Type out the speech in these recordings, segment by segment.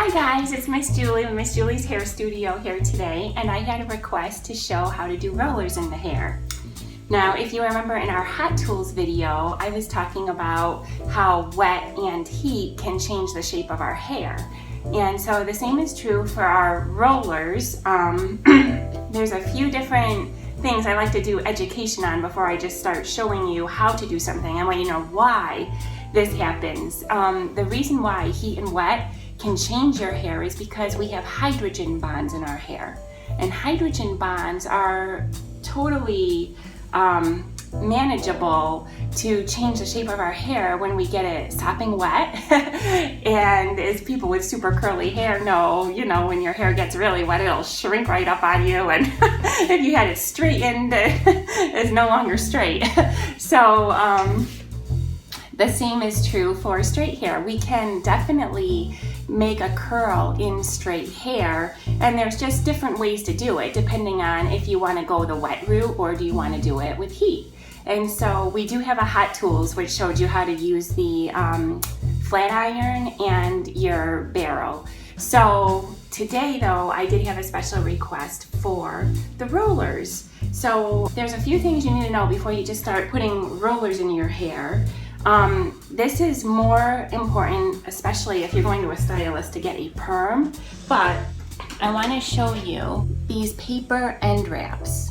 Hi guys, it's Miss Julie with Miss Julie's Hair Studio here today, and I had a request to show how to do rollers in the hair. Now, if you remember in our Hot Tools video, I was talking about how wet and heat can change the shape of our hair. And so the same is true for our rollers. There's a few different things I like to do education on before I just start showing you how to do something and let you know why this happens. The reason why heat and wet can change your hair is because we have hydrogen bonds in our hair. And hydrogen bonds are totally manageable to change the shape of our hair when we get it sopping wet. And as people with super curly hair know, when your hair gets really wet, it'll shrink right up on you. And if you had it straightened, it's no longer straight. So the same is true for straight hair. We can definitely make a curl in straight hair, and there's just different ways to do it depending on if you want to go the wet route or do you want to do it with heat. And so we do have a Hot Tools which showed you how to use the flat iron and your barrel. So today though, I did have a special request for the rollers. So there's a few things you need to know before you just start putting rollers in your hair. This is more important, especially if you're going to a stylist to get a perm, but I want to show you these paper end wraps.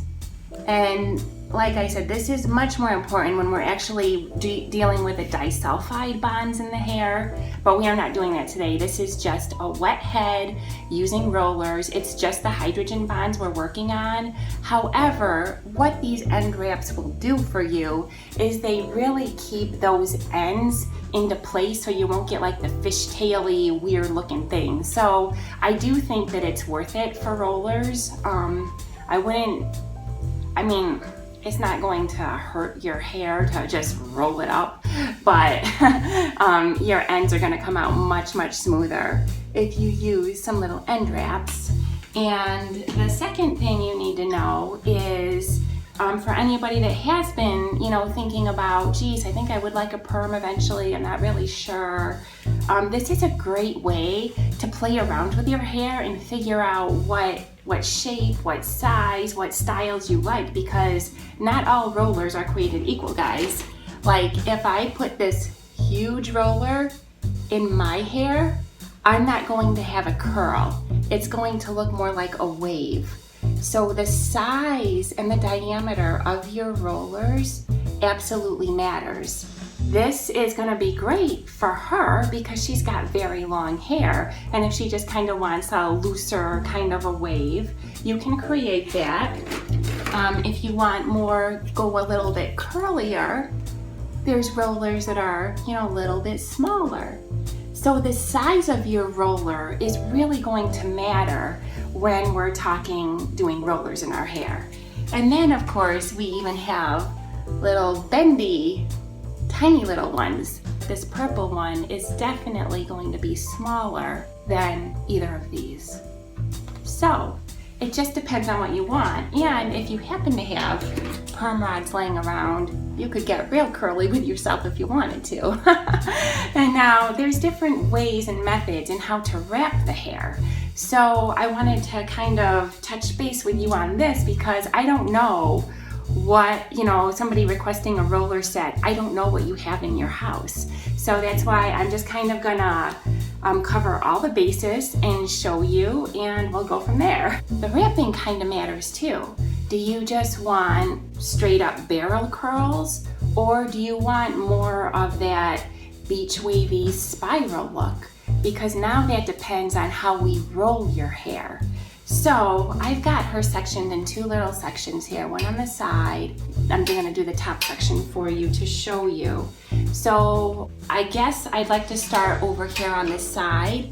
And like I said, this is much more important when we're actually dealing with the disulfide bonds in the hair, but we are not doing that today. This is just a wet head using rollers. It's just the hydrogen bonds we're working on. However, what these end wraps will do for you is they really keep those ends into place so you won't get like the fishtaily weird looking thing. So I do think that it's worth it for rollers. It's not going to hurt your hair to just roll it up, but your ends are going to come out much, much smoother if you use some little end wraps. And the second thing you need to know is for anybody that has been, thinking about, geez, I think I would like a perm eventually, I'm not really sure. This is a great way to play around with your hair and figure out what shape, what size, what styles you like, because not all rollers are created equal, guys. Like if I put this huge roller in my hair, I'm not going to have a curl. It's going to look more like a wave. So the size and the diameter of your rollers absolutely matters. This is going to be great for her because she's got very long hair, and if she just kind of wants a looser kind of a wave, you can create that. If you want more, go a little bit curlier, there's rollers that are, a little bit smaller. So the size of your roller is really going to matter when we're doing rollers in our hair. And then of course we even have little bendy, tiny little ones. This purple one is definitely going to be smaller than either of these. So it just depends on what you want. And if you happen to have perm rods laying around, you could get real curly with yourself if you wanted to. And now there's different ways and methods in how to wrap the hair. So I wanted to kind of touch base with you on this because I don't know what, somebody requesting a roller set, I don't know what you have in your house. So that's why I'm just kind of gonna cover all the bases and show you, and we'll go from there. The wrapping kind of matters too. Do you just want straight up barrel curls, or do you want more of that beach wavy spiral look? Because now that depends on how we roll your hair. So I've got her sectioned in two little sections here, one on the side. I'm gonna do the top section for you to show you. So I guess I'd like to start over here on this side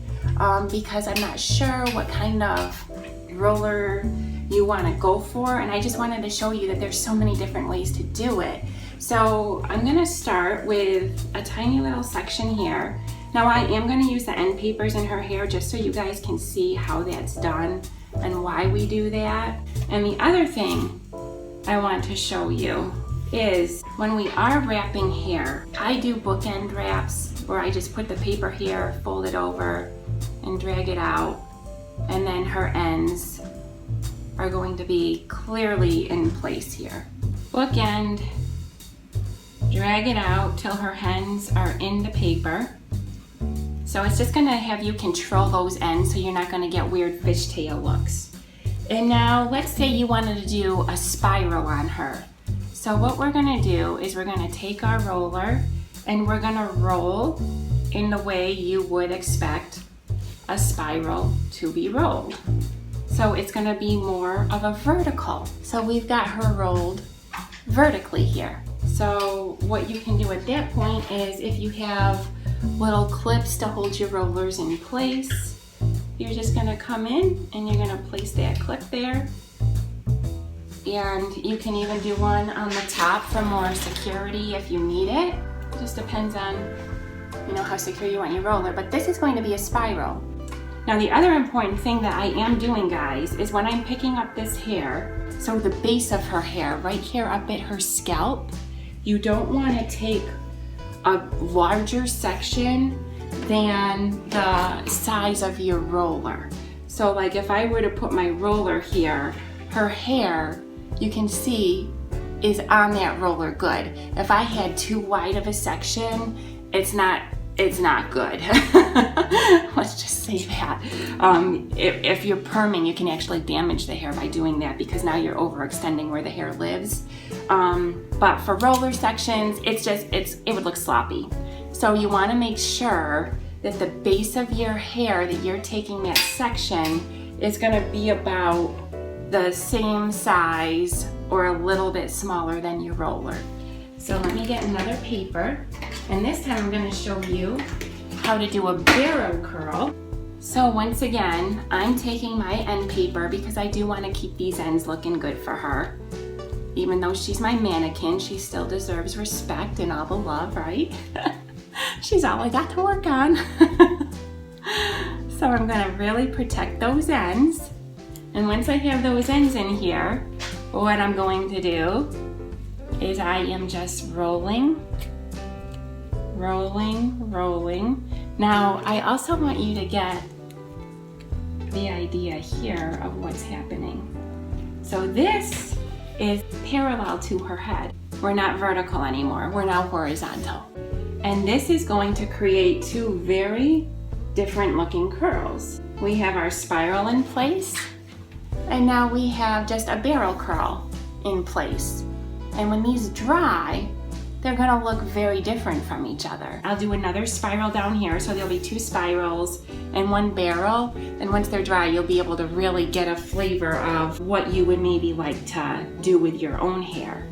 because I'm not sure what kind of roller you wanna go for, and I just wanted to show you that there's so many different ways to do it. So I'm gonna start with a tiny little section here. Now I am gonna use the end papers in her hair just so you guys can see how that's done and why we do that. And the other thing I want to show you is when we are wrapping hair, I do bookend wraps where I just put the paper here, fold it over, and drag it out, and then her ends are going to be clearly in place here. Bookend, drag it out till her ends are in the paper. So it's just gonna have you control those ends so you're not gonna get weird fishtail looks. And now let's say you wanted to do a spiral on her. So what we're gonna do is we're gonna take our roller and we're gonna roll in the way you would expect a spiral to be rolled. So it's gonna be more of a vertical. So we've got her rolled vertically here. So what you can do at that point is if you have little clips to hold your rollers in place, you're just gonna come in and you're gonna place that clip there. And you can even do one on the top for more security if you need it. It just depends on, how secure you want your roller, but this is going to be a spiral. Now the other important thing that I am doing, guys, is when I'm picking up this hair, so the base of her hair, right here up at her scalp, you don't wanna take a larger section than the size of your roller. So like if I were to put my roller here, her hair, you can see, is on that roller good. If I had too wide of a section, it's not good. Let's just say that. If you're perming, you can actually damage the hair by doing that because now you're overextending where the hair lives. But for roller sections, it would look sloppy. So you want to make sure that the base of your hair that you're taking that section is going to be about the same size or a little bit smaller than your roller. So let me get another paper, and this time I'm going to show you how to do a barrow curl. So once again, I'm taking my end paper because I do want to keep these ends looking good for her. Even though she's my mannequin, she still deserves respect and all the love, right? She's all I got to work on. So I'm gonna really protect those ends. And once I have those ends in here, what I'm going to do is I am just rolling. Now, I also want you to get the idea here of what's happening. So this is parallel to her head. We're not vertical anymore, we're now horizontal. And this is going to create two very different looking curls. We have our spiral in place, and now we have just a barrel curl in place. And when these dry, they're gonna look very different from each other. I'll do another spiral down here, so there'll be two spirals and one barrel, and once they're dry, you'll be able to really get a flavor of what you would maybe like to do with your own hair.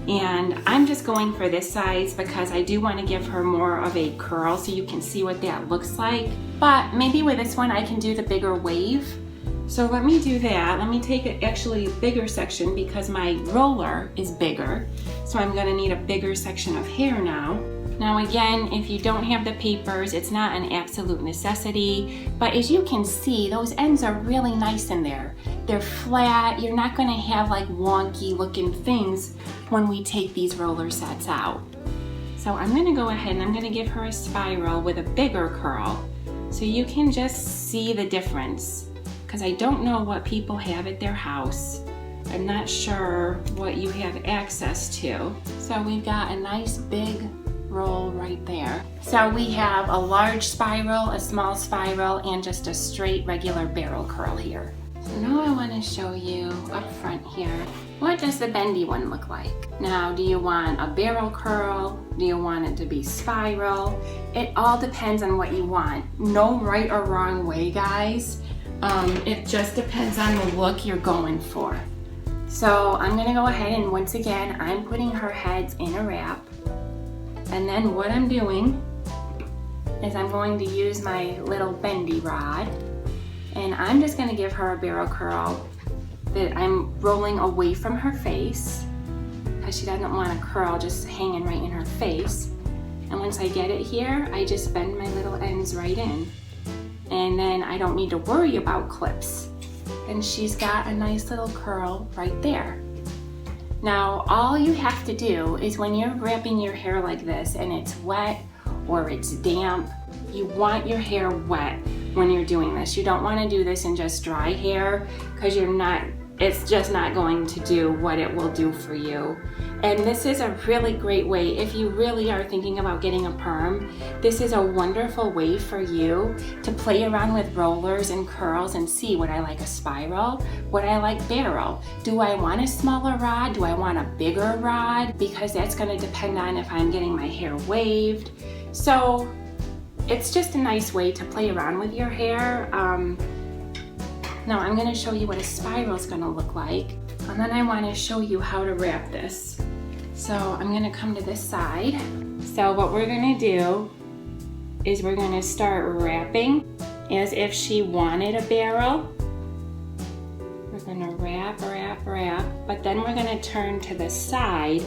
And I'm just going for this size because I do want to give her more of a curl so you can see what that looks like. But maybe with this one I can do the bigger wave. So let me do that. Let me take actually a bigger section because my roller is bigger. So I'm gonna need a bigger section of hair now. Now again, if you don't have the papers, it's not an absolute necessity, but as you can see, those ends are really nice in there. They're flat, you're not gonna have like wonky looking things when we take these roller sets out. So I'm gonna go ahead and I'm gonna give her a spiral with a bigger curl so you can just see the difference. Because I don't know what people have at their house. I'm not sure what you have access to. So we've got a nice big roll right there. So we have a large spiral, a small spiral, and just a straight regular barrel curl here. So now I want to show you up front here, what does the bendy one look like? Now, do you want a barrel curl? Do you want it to be spiral? It all depends on what you want. No right or wrong way, guys. It just depends on the look you're going for. So I'm gonna go ahead and once again, I'm putting her heads in a wrap. And then what I'm doing is I'm going to use my little bendy rod and I'm just gonna give her a barrel curl that I'm rolling away from her face because she doesn't want a curl just hanging right in her face. And once I get it here, I just bend my little ends right in. And then I don't need to worry about clips. And she's got a nice little curl right there. Now, all you have to do is when you're wrapping your hair like this and it's wet or it's damp, you want your hair wet when you're doing this. You don't want to do this in just dry hair because it's just not going to do what it will do for you. And this is a really great way, if you really are thinking about getting a perm, this is a wonderful way for you to play around with rollers and curls and see, would I like a spiral? Would I like barrel? Do I want a smaller rod? Do I want a bigger rod? Because that's going to depend on if I'm getting my hair waved. So it's just a nice way to play around with your hair. Now I'm going to show you what a spiral is going to look like, and then I want to show you how to wrap this. So I'm going to come to this side. So what we're going to do is we're going to start wrapping as if she wanted a barrel. We're going to wrap, wrap, wrap, but then we're going to turn to the side,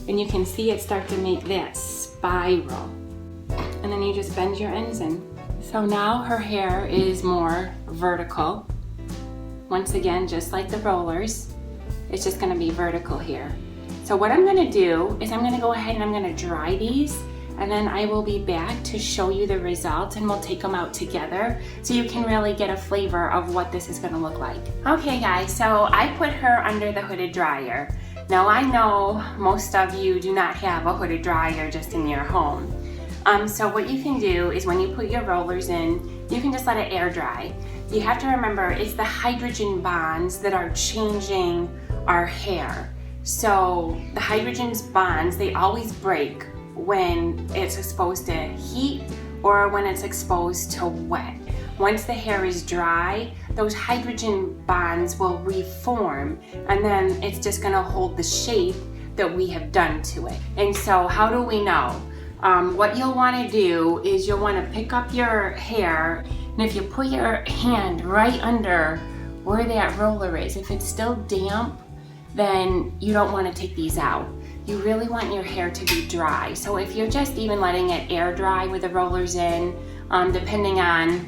and you can see it start to make that spiral. And then you just bend your ends in. So now her hair is more vertical. Once again, just like the rollers, it's just gonna be vertical here. So what I'm gonna do is I'm gonna go ahead and I'm gonna dry these, and then I will be back to show you the results, and we'll take them out together so you can really get a flavor of what this is gonna look like. Okay guys, so I put her under the hooded dryer. Now I know most of you do not have a hooded dryer just in your home. So what you can do is when you put your rollers in, you can just let it air dry. You have to remember it's the hydrogen bonds that are changing our hair. So the hydrogen bonds, they always break when it's exposed to heat or when it's exposed to wet. Once the hair is dry, those hydrogen bonds will reform, and then it's just gonna hold the shape that we have done to it. And so how do we know? What you'll want to do is you'll want to pick up your hair, and if you put your hand right under where that roller is, if it's still damp, then you don't want to take these out. You really want your hair to be dry. So if you're just even letting it air dry with the rollers in, depending on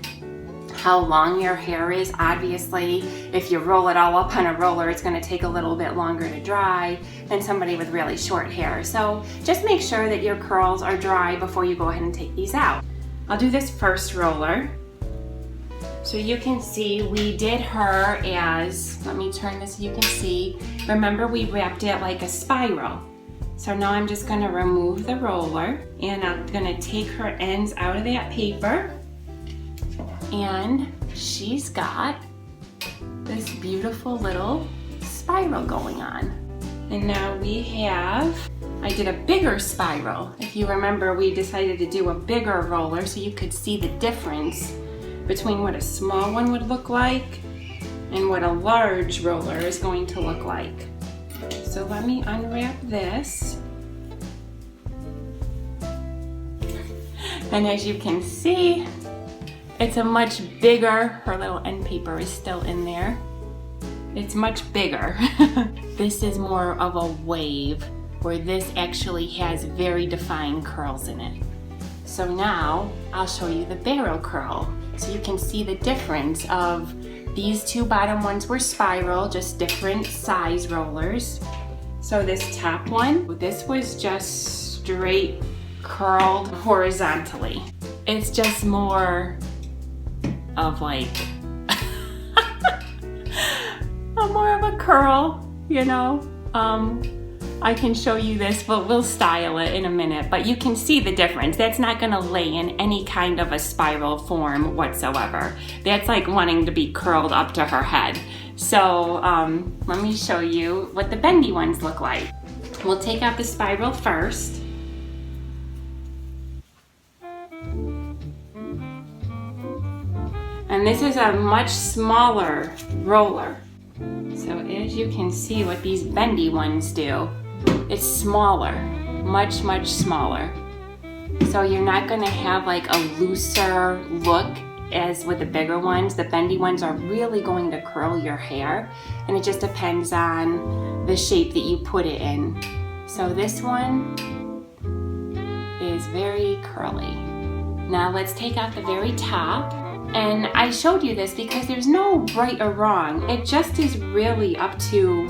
how long your hair is, obviously, if you roll it all up on a roller, it's going to take a little bit longer to dry than somebody with really short hair. So just make sure that your curls are dry before you go ahead and take these out. I'll do this first roller. So you can see we did her as, let me turn this so you can see. Remember, we wrapped it like a spiral. So now I'm just going to remove the roller, and I'm going to take her ends out of that paper. And she's got this beautiful little spiral going on. And now we have, I did a bigger spiral. If you remember, we decided to do a bigger roller so you could see the difference between what a small one would look like and what a large roller is going to look like. So let me unwrap this. And as you can see, it's a much bigger, her little end paper is still in there. It's much bigger. This is more of a wave, where this actually has very defined curls in it. So now I'll show you the barrel curl, so you can see the difference of these two bottom ones were spiral, just different size rollers. So this top one, this was just straight curled horizontally. It's just more of like more of a curl, you know. I can show you this, but we'll style it in a minute, but you can see the difference. That's not gonna lay in any kind of a spiral form whatsoever. That's like wanting to be curled up to her head. So let me show you what the bendy ones look like. We'll take out the spiral first. And this is a much smaller roller. So as you can see what these bendy ones do, it's smaller, much, much smaller. So you're not gonna have like a looser look as with the bigger ones. The bendy ones are really going to curl your hair, and it just depends on the shape that you put it in. So this one is very curly. Now let's take out the very top. And I showed you this because there's no right or wrong. It just is really up to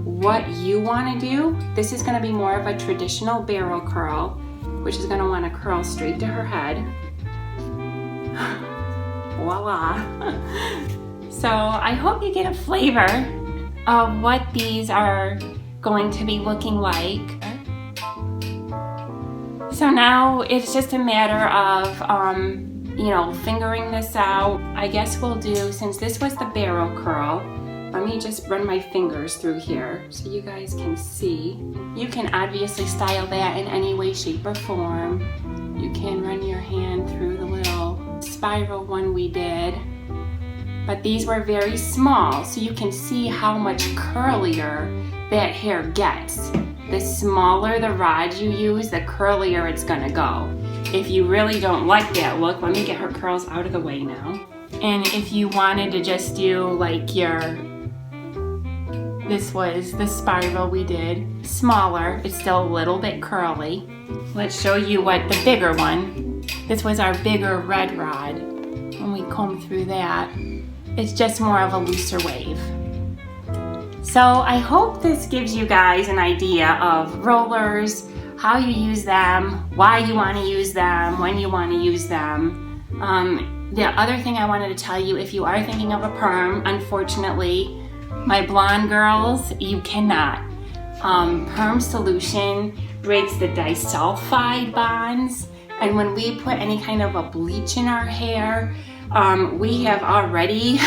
what you want to do. This is going to be more of a traditional barrel curl, which is going to want to curl straight to her head. voila. So I hope you get a flavor of what these are going to be looking like. So now it's just a matter of, fingering this out. I guess we'll do, since this was the barrel curl, let me just run my fingers through here so you guys can see. You can obviously style that in any way, shape, or form. You can run your hand through the little spiral one we did. But these were very small, so you can see how much curlier that hair gets. The smaller the rod you use, the curlier it's gonna go. If you really don't like that look, let me get her curls out of the way now. And if you wanted to just do like this was the spiral we did, smaller, it's still a little bit curly. Let's show you what the bigger one, this was our bigger red rod. When we comb through that, it's just more of a looser wave. So I hope this gives you guys an idea of rollers, how you use them, why you want to use them, when you want to use them. The other thing I wanted to tell you, if you are thinking of a perm, unfortunately, my blonde girls, you cannot. Perm solution breaks the disulfide bonds, and when we put any kind of a bleach in our hair, we have already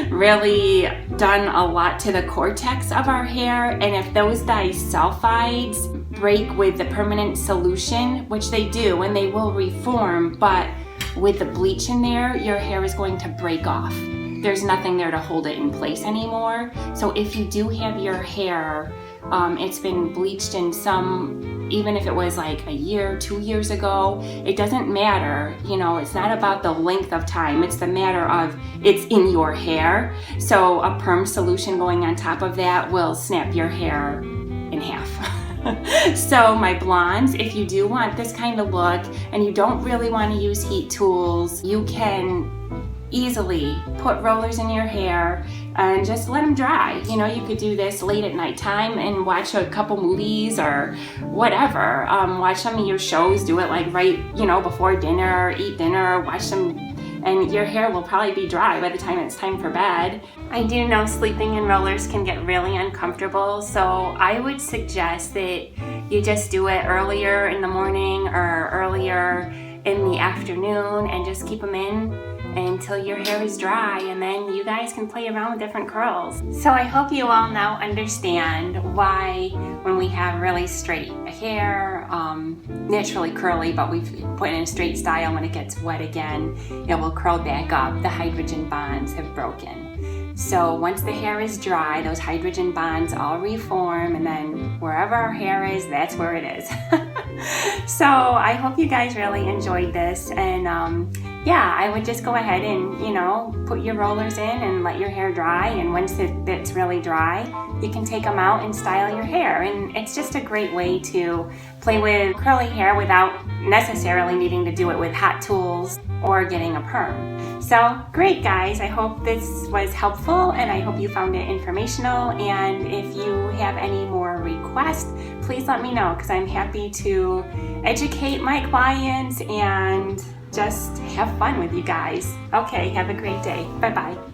really done a lot to the cortex of our hair, and if those disulfides break with the permanent solution, which they do and they will reform, but with the bleach in there, your hair is going to break off. There's nothing there to hold it in place anymore. So if you do have your hair, it's been bleached in some, even if it was like a year, 2 years ago, it doesn't matter. It's not about the length of time, it's the matter of it's in your hair. So a perm solution going on top of that will snap your hair in half. So my blondes, if you do want this kind of look and you don't really want to use heat tools, you can easily put rollers in your hair and just let them dry. You could do this late at night time and watch a couple movies or whatever. Watch some of your shows, do it like right, before dinner, eat dinner, watch them, and your hair will probably be dry by the time it's time for bed. I do know sleeping in rollers can get really uncomfortable, so I would suggest that you just do it earlier in the morning or earlier in the afternoon and just keep them in until your hair is dry, and then you guys can play around with different curls. So I hope you all now understand why when we have really straight hair, naturally curly, but we've put in a straight style, when it gets wet again, it will curl back up. The hydrogen bonds have broken. So once the hair is dry, those hydrogen bonds all reform, and then wherever our hair is, that's where it is. So I hope you guys really enjoyed this, and yeah, I would just go ahead and, put your rollers in and let your hair dry, and once it's really dry, you can take them out and style your hair. And it's just a great way to play with curly hair without necessarily needing to do it with hot tools or getting a perm. So great, guys, I hope this was helpful and I hope you found it informational, and if you have any more requests, please let me know, because I'm happy to educate my clients and just have fun with you guys. Okay, have a great day. Bye-bye.